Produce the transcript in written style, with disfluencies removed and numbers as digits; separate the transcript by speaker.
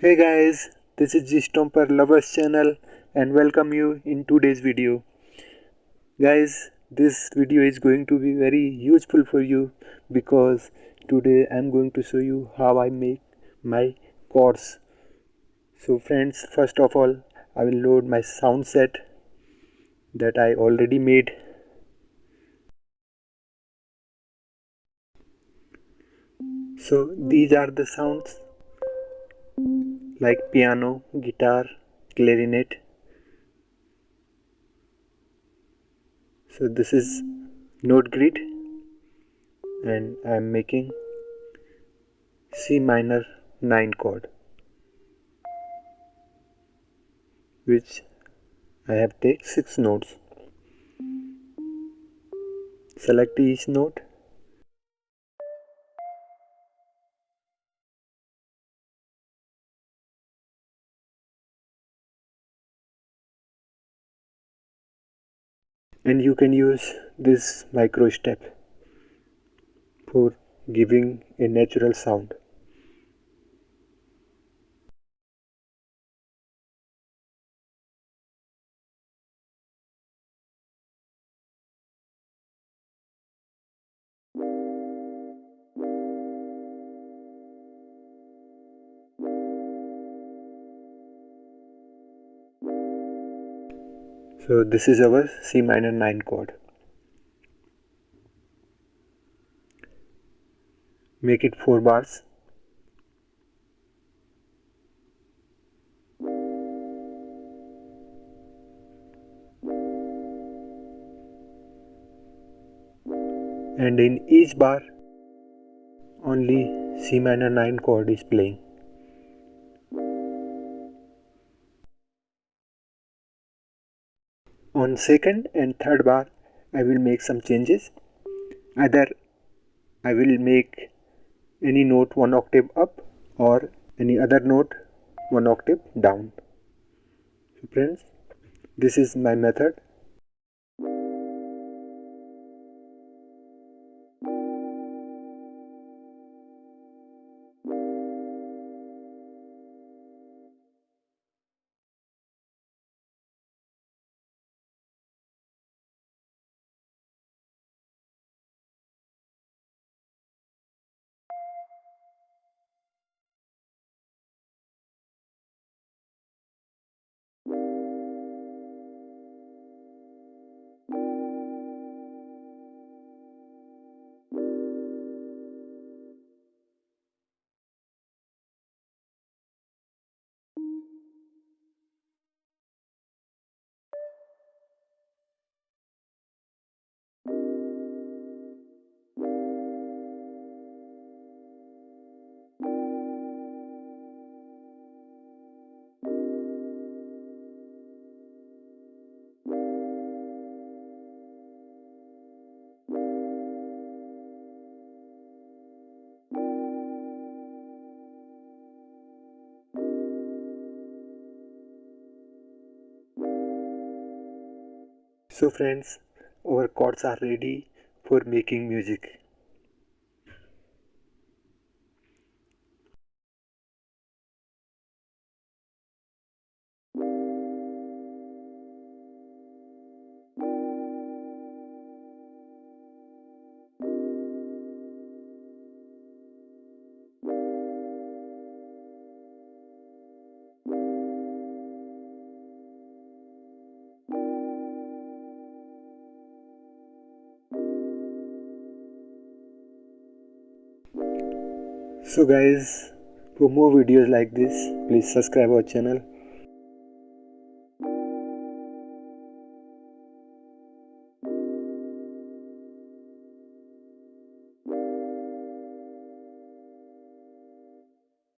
Speaker 1: Hey guys, this is G-Stomper Lovers channel and welcome you in today's video. Guys, this video is going to be very useful for you because today I'm going to show you how I make my chords. So friends, first of all, I will load my sound set that I already made. So these are the sounds like piano, guitar, clarinet. So this is note grid and I am making C minor 9 chord, which I have take 6 notes. Select each note and you can use this micro step for giving a natural sound. So this is our C minor 9 chord. Make it 4 bars. And in each bar only C minor 9 chord is playing. On second and third bar I will make some changes. Either I will make any note 1 octave up or any other note 1 octave down. So friends, this is my method. So friends, our chords are ready for making music. So guys, for more videos like this, please subscribe our channel